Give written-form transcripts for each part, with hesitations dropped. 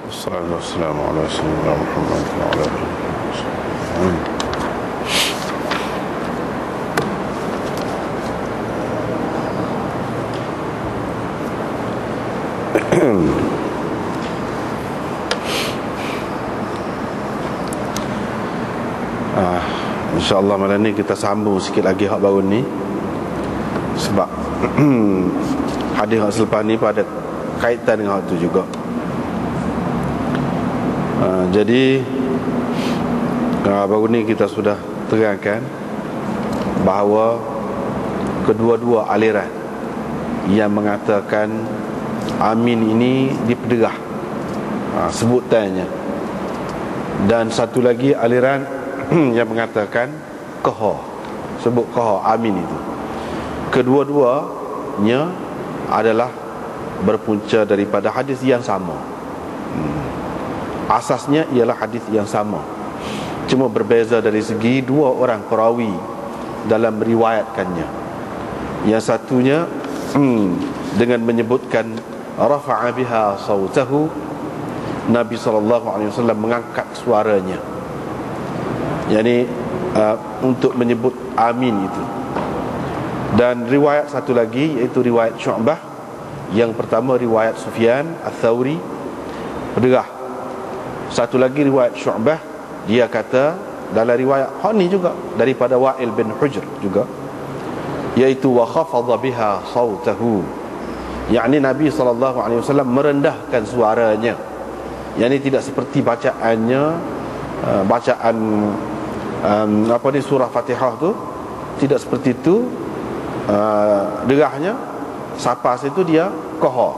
Wassalatu wassalamu ala sayyidina Muhammad wa ala alihi wasallam. InsyaAllah malam ni kita sambung sikit lagi hak baru ni. Sebab hadis hak selepas ni pada kaitan dengan hak tu juga. Jadi baru ni kita sudah terangkan bahawa kedua-dua aliran yang mengatakan amin ini dipederah sebutannya, dan satu lagi aliran yang mengatakan qaha, sebut qaha amin itu. Kedua-duanya adalah berpunca daripada hadis yang sama. Asasnya ialah hadis yang sama, cuma berbeza dari segi dua orang perawi dalam meriwayatkannya. Yang satunya dengan menyebutkan rafa'a biha sautahu, Nabi SAW mengangkat suaranya, yakni untuk menyebut amin itu. Dan riwayat satu lagi iaitu riwayat Syu'bah. Yang pertama riwayat Sufyan Ats-Tsauri, berderah. Satu lagi riwayat Syu'bah, dia kata dalam riwayat ni juga daripada Wa'il bin Hujr juga, iaitu wa khafadha biha sautahu, yakni Nabi SAW merendahkan suaranya, yakni tidak seperti bacaannya bacaan surah Fatihah tu, tidak seperti itu. Derahnya sapas itu dia qaha,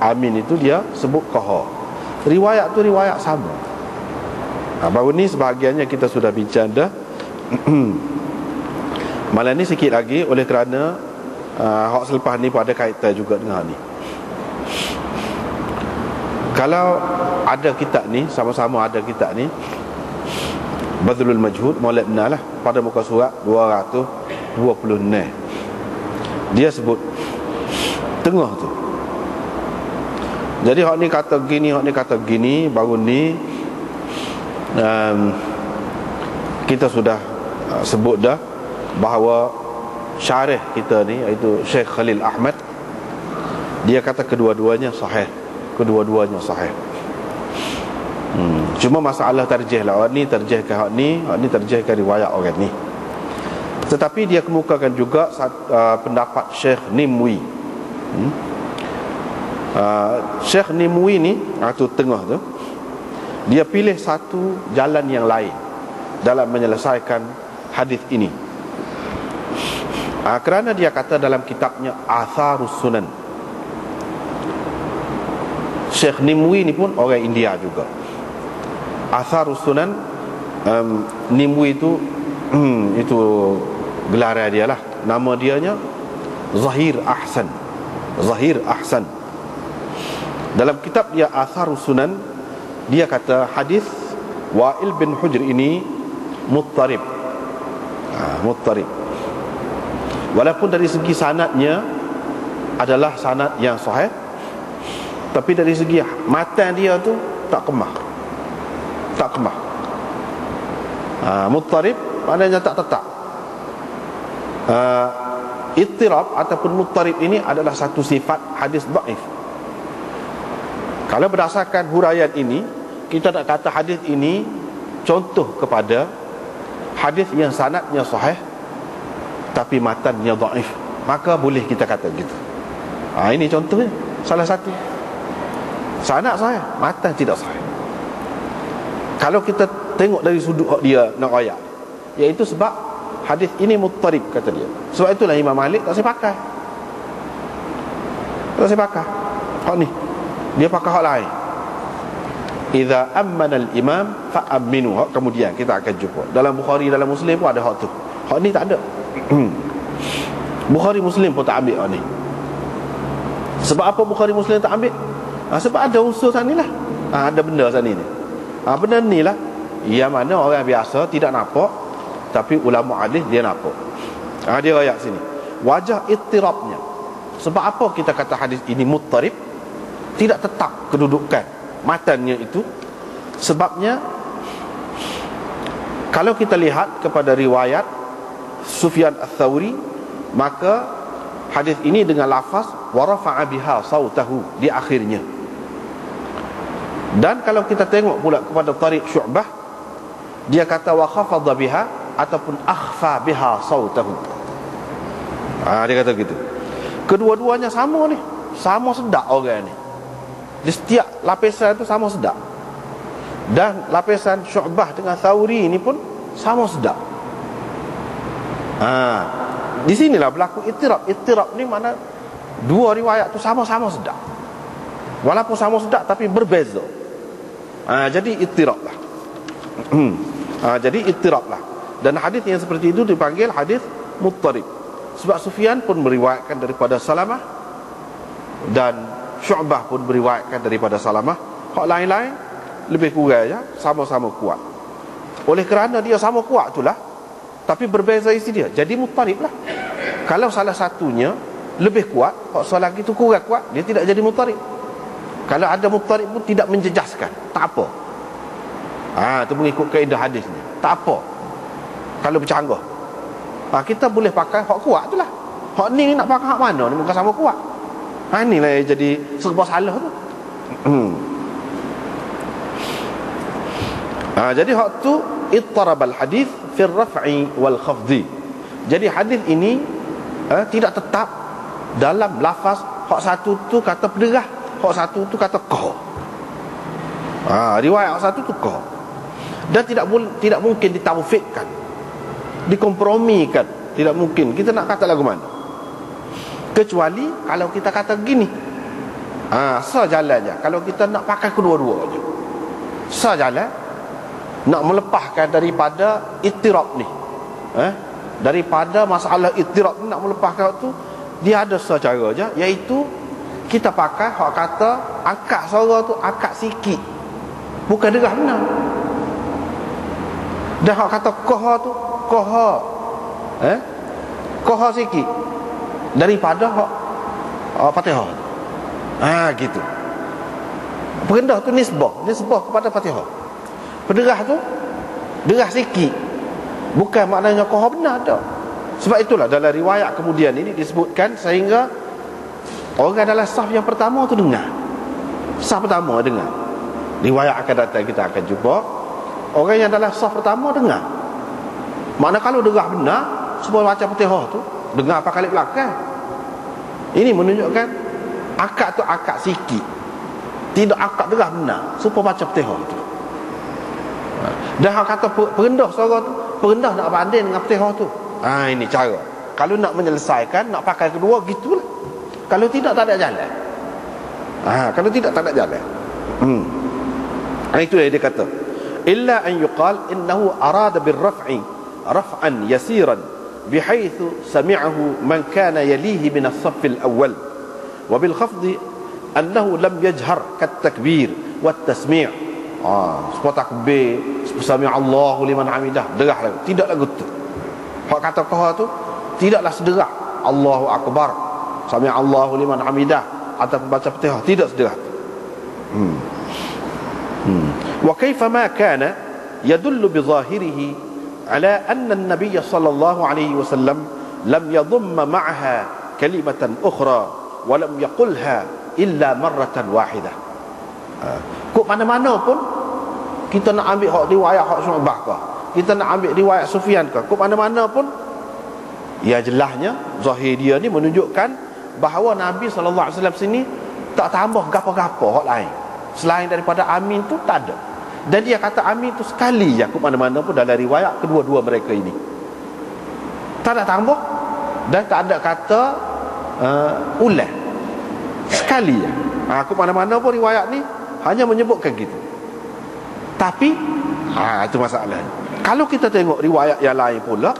amin itu dia sebut qaha. Riwayat tu riwayat sama. Baru ni sebahagiannya kita sudah bincang dah. Malam ni sikit lagi, oleh kerana hak selepas ni pada kaitan juga dengan ni. Kalau ada kitab ni, sama-sama ada kitab ni, Badlul Majhud Maulid Ibn lah, pada muka surat 226, dia sebut tengah tu. Jadi hak ni kata gini, hak ni kata gini. Baru ni kita sudah sebut dah bahawa syarih kita ni, iaitu Syekh Khalil Ahmad, dia kata kedua-duanya sahih. Kedua-duanya sahih. Cuma masalah tarjih lah. Hak ni tarjihkan hak ni tarjihkan riwayat orang ni. Tetapi dia kemukakan juga pendapat Syekh Nimwi. Syekh Nimwi ni tu tengah tu, dia pilih satu jalan yang lain dalam menyelesaikan hadis ini. Kerana dia kata dalam kitabnya Atharus Sunan, Syekh Nimwi ni pun orang India juga. Atharus Sunan, Nimwi itu gelaran dia lah. Nama dianya Zahir Ahsan. Zahir Ahsan. Dalam kitab dia Atharus Sunan, dia kata hadis Wa'il bin Hujr ini muttarib. Muttarib. Walaupun dari segi sanadnya adalah sanad yang sahih, tapi dari segi matan dia tu tak kemah. Tak kemah. Muttarib maknanya tak tetap. Ittirab ataupun muttarib ini adalah satu sifat hadis dhaif. Kalau berdasarkan huraian ini, kita nak kata hadis ini contoh kepada hadis yang sanadnya sahih tapi matannya dhaif, maka boleh kita kata gitu. Ini contohnya, salah satu. Sanad sahih, matan tidak sahih. Kalau kita tengok dari sudut dia nak ayat, iaitu sebab hadis ini muttarib, kata dia. Sebab itulah Imam Malik tak sepakai. Tak sepakai hak ni, dia pakai hak lain. Idza ammana al-imam fa'aminu. Hak kemudian kita akan jumpa dalam Bukhari, dalam Muslim pun ada hak tu. Hak ni tak ada. Bukhari Muslim pun tak ambil hak ni. Sebab apa Bukhari Muslim tak ambil? Sebab ada unsur sana lah. Ada benda sana ni. Benda ni lah yang mana orang biasa tidak nampak, tapi ulama hadis dia nampak. Dia ayat sini wajah ittirabnya. Sebab apa kita kata hadis ini muttarib? Tidak tetap kedudukan matannya itu. Sebabnya kalau kita lihat kepada riwayat Sufyan Ats-Tsauri, maka hadis ini dengan lafaz wa rafa'a biha sautahu di akhirnya. Dan kalau kita tengok pula kepada Tariq Syu'bah, dia kata wa khafadha biha ataupun akhfa biha sautahu. Dia kata gitu. Kedua-duanya sama ni, sama sedap orang ni. Di setiap lapisan itu sama sedap. Dan lapisan Syu'bah dengan Tsauri ini pun sama sedap. Di sinilah berlaku ittirab. Ittirab ni mana dua riwayat tu sama-sama sedap. Walaupun sama sedap tapi berbeza. Jadi ittirab lah. Jadi ittirab lah. Dan hadis yang seperti itu dipanggil hadis muttarib. Sebab Sufyan pun meriwayatkan daripada Salamah dan Syu'bah pun meriwayatkan daripada Salamah. Hak lain-lain lebih kurang ya, sama-sama kuat. Oleh kerana dia sama kuat itulah, tapi berbeza isi dia, jadi muttarib lah. Kalau salah satunya lebih kuat, hak salah lagi tu kurang kuat, dia tidak jadi muttarib. Kalau ada muttarib pun tidak menjejaskan, tak apa. Itu mengikut kaedah hadis ni, tak apa. Kalau bercanggah, kita boleh pakai hak kuat tu lah. Hak ni nak pakai hak mana ni, bukan sama kuat. Inilah yang jadi serba salah tu. Jadi hak tu ittarabal hadis fi raf'i wal khafdi. Jadi hadis ini tidak tetap dalam lafaz. Hak satu tu kata pederah, hak satu tu kata qah. Riwayat hak satu tu qah. Dan tidak mungkin ditaufikkan, dikompromikan. Tidak mungkin. Kita nak kata lagu mana? Kecuali kalau kita kata gini, sejalan je. Kalau kita nak pakai kedua-dua je, sejalan, nak melepaskan daripada ittirab ni, daripada masalah ittirab ni, nak melepaskan tu, dia ada secara je, iaitu kita pakai hak kata angkat suara tu angkat sikit, bukan derah benar. Dan hak kata qah tu qah sikit daripada hak Fatihah. Gitu. Perendah tu nisbah kepada Fatihah. Pederah tu derah sikit, bukan maknanya qah benar tak. Sebab itulah dalam riwayat kemudian ini disebutkan sehingga orang dalam saf yang pertama tu dengar. Saf pertama dengar. Riwayat akan datang kita akan jumpa orang yang dalam saf pertama dengar. Makna kalau derah benar, semua baca Fatihah tu dengar apa kali belakang. Ini menunjukkan akad tu akad sikit, tidak akad derah benar, supaya baca Fatihah tu. Dan hak kata perendah suara tu, perendah nak banding dengan Fatihah tu. Ini cara. Kalau nak menyelesaikan, nak pakai kedua, gitulah. Kalau tidak, tak ada jalan. Kalau tidak, tak ada jalan. Itu yang dia kata. Illa an yuqal innahu arada birraf'i raf'an yasiran bihaythu sami'ahu man kana yalihi min as-saff al-awwal wa bil khafdi annahu lam yajhar kat takbir wat tasmi'. Sebab takbir, sami Allahu liman hamidah, derah lagi. Tidaklah gitu. Hak kata qah tu tidaklah sederah Allahu akbar, sami Allahu liman hamidah atau baca Fatihah, tidak sederah. Wa kaifa ma kana yadullu bi zahirihi ala anna an-nabiy sallallahu alaihi wasallam lam yadhumma ma'aha kalimatan ukhra wa lam yaqulha illa marratan wahidah. Kok mana-mana pun kita nak ambil hak riwayat hak Syu'bah ke, kita nak ambil riwayat Sufyan ke, kok mana-mana pun ya jelasnya zahir dia ni menunjukkan bahawa Nabi sallallahu alaihi wasallam sini tak tambah gapo-gapo hak lain selain daripada amin tu, tak ada. Dan dia kata amin tu sekali je, kok mana-mana pun dalam riwayat kedua-dua mereka ini tak ada tambah dan tak ada kata ulang, sekali je. Kok mana-mana pun riwayat ni hanya menyebutkan gitu. Tapi itu masalahnya. Kalau kita tengok riwayat yang lain pula,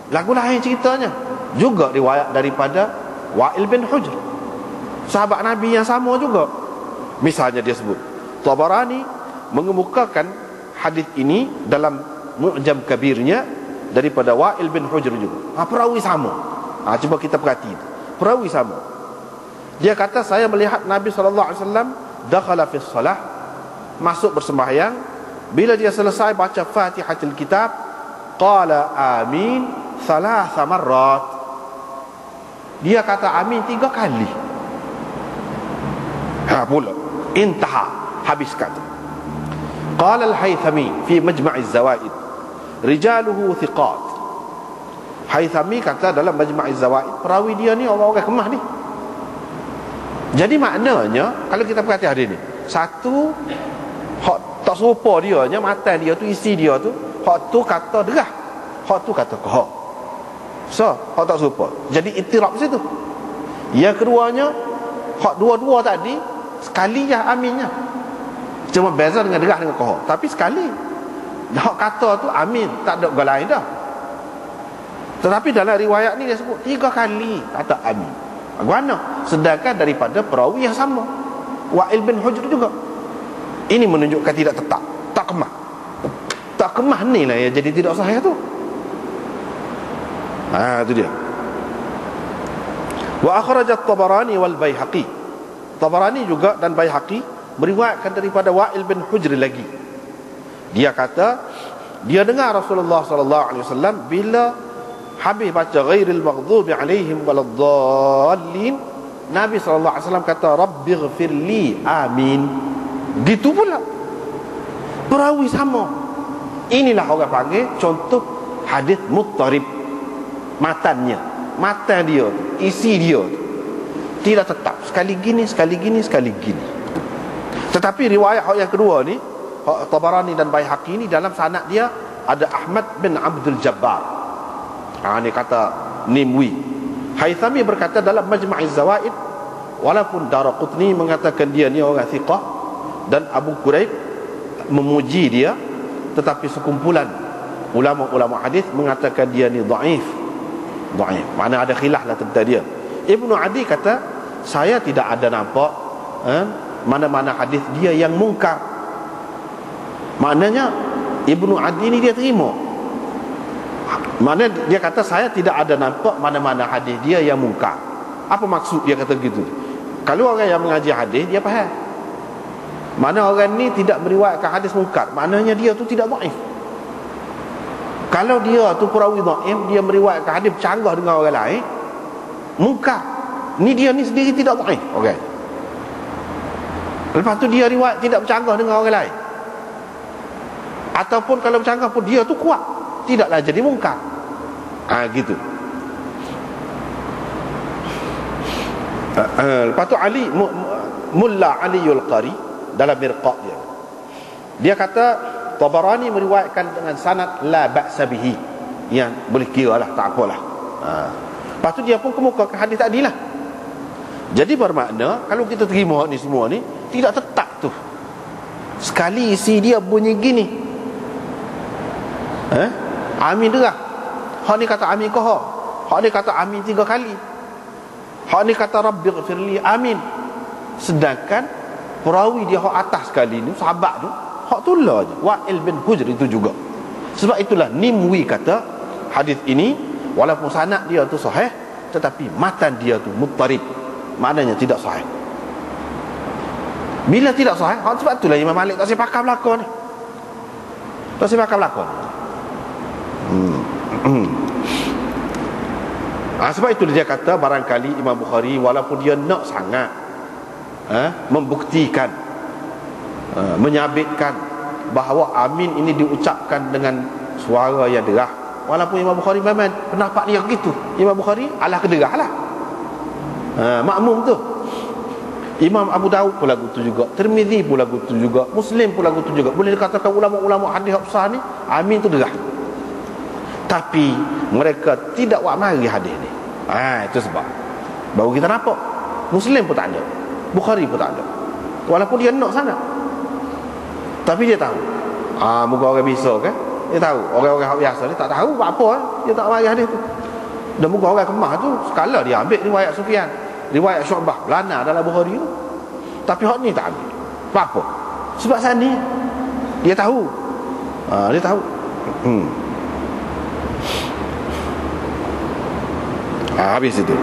lagu lain ceritanya, juga riwayat daripada Wa'il bin Hujr, sahabat Nabi yang sama juga. Misalnya dia sebut, Tabarani mengemukakan hadis ini dalam Mu'jam Kabirnya daripada Wa'il bin Hujr juga. Perawi sama. Cuba kita perhati, perawi sama. Dia kata saya melihat Nabi SAW dakhala fi shalah, masuk bersembahyang, bila dia selesai baca Fatihatul Kitab, qala amin thalatha marrat. Dia kata amin 3 kali. Pula intaha, habis kata. Qala al-Haythami fi Majma' az-Zawaid, rijaluhu thiqat. Haythami kata dalam Majma' az-Zawaid, perawi dia ni orang-orang kemah ni. Jadi maknanya kalau kita perhati hari ni, satu hak tak serupa dia nya, matan dia tu, isi dia tu, hak tu kata derah, hak tu kata kohok. So, hak tak serupa. Jadi ittirab situ. Yang keduanya, hak dua-dua tadi sekali je aminnya. Cuma beza dengan derah dengan kohok, tapi sekali. Hak kata tu amin, tak ada gol lain dah. Tetapi dalam riwayat ni dia sebut 3 kali kata amin. Bagaimana? Sedangkan daripada perawi yang sama, Wa'il bin Hujr juga. Ini menunjukkan tidak tetap, tak kemah. Tak kemah ni lah yang jadi tidak sahih tu. Itu dia. Wa akhrajat Tabarani wal Baihaqi. Tabarani juga dan Baihaqi meriwayatkan daripada Wa'il bin Hujr lagi. Dia kata dia dengar Rasulullah sallallahu alaihi wasallam bila habis baca ghairil maghdubi alaihim waladdallin, Nabi sallallahu alaihi wasallam kata rabbighfirli amin. Gitu pula perawi sama. Inilah orang panggil contoh hadis muttarib. Matannya, matan dia tu, isi dia tu tidak tetap, sekali gini, sekali gini, sekali gini. Tetapi riwayat yang kedua ni, Tabarani dan Baihaqi ni, dalam sanad dia ada Ahmad bin Abdul Jabbar. Ni kata Nimwi. Haythami berkata dalam Majma' az-Zawaid, walaupun Daraqutni mengatakan dia ni orang thiqah dan Abu Quraib memuji dia, tetapi sekumpulan ulama-ulama hadis mengatakan dia ni dhaif. Dhaif, mana ada khilaf lah tentang dia. Ibnu Adi kata saya tidak ada nampak mana-mana hadis dia yang mungkar. Maknanya Ibnu Adi ni dia terima. Maknanya dia kata saya tidak ada nampak mana-mana hadis dia yang mungkar. Apa maksud dia kata gitu? Kalau orang yang mengaji hadis dia faham. Mana orang ni tidak meriwayatkan hadis mungkar, maknanya dia tu tidak dhaif. Kalau dia tu perawi dhaif, dia meriwayatkan hadis bercanggah dengan orang lain, mungkar. Ni dia ni sendiri tidak dhaif. Okey. Lepas tu dia riwayat tidak bercanggah dengan orang lain. Ataupun kalau bercanggah pun dia tu kuat, tidaklah jadi mungkar. Gitu. Lepas tu Mulla Aliul Qari dalam Mirqa' dia kata Tabarani meriwayatkan dengan sanad la ba'sa bihi, yang boleh kira lah, tak apalah. Lepas tu dia pun kemukakan hadis tadi lah. Jadi bermakna kalau kita terima ni semua ni tidak tetap tu. Sekali isi dia bunyi gini, amin derah. Hak ni kata amin koha, hak ni kata amin 3 kali, hak ni kata rabbighfirli amin. Sedangkan perawi dia hak atas sekali ni, sahabat tu hak tu lah je, Wa'il bin Hujr itu juga. Sebab itulah Nimwi kata hadis ini walaupun sanad dia tu sahih, tetapi matan dia tu muttarib, maknanya tidak sahih. Bila tidak sahih, sebab itulah Imam Malik tak sepakat berlaku ni. Tak sepakat berlaku. Sebab itu dia kata barangkali Imam Bukhari walaupun dia nak sangat membuktikan, menyabitkan bahawa amin ini diucapkan dengan suara yang derah, walaupun Imam Bukhari memang pendapat dia begitu. Imam Bukhari alah kederah lah, makmum tu. Imam Abu Daud pun lagu tu juga, Tirmizi pun lagu tu juga, Muslim pun lagu tu juga. Boleh dikatakan ulama-ulama hadis besar ni amin tu derah, tapi mereka tidak buat mari hadis ni. Itu sebab baru kita nampak Muslim pun tak ada, Bukhari pun tak ada, walaupun dia nak sana. Tapi dia tahu, muka orang biasa kan, dia tahu. Orang-orang biasa ni tak tahu apa, dia tak mari hadis tu. Dan muka orang kemah tu sekala dia ambil riwayat Sufyan, riwayat Syu'bah, lana dalam Bukhari tu. Tapi hak ni tak ambil. Apa? Sebab sana dia tahu. Dia tahu. Habis itu.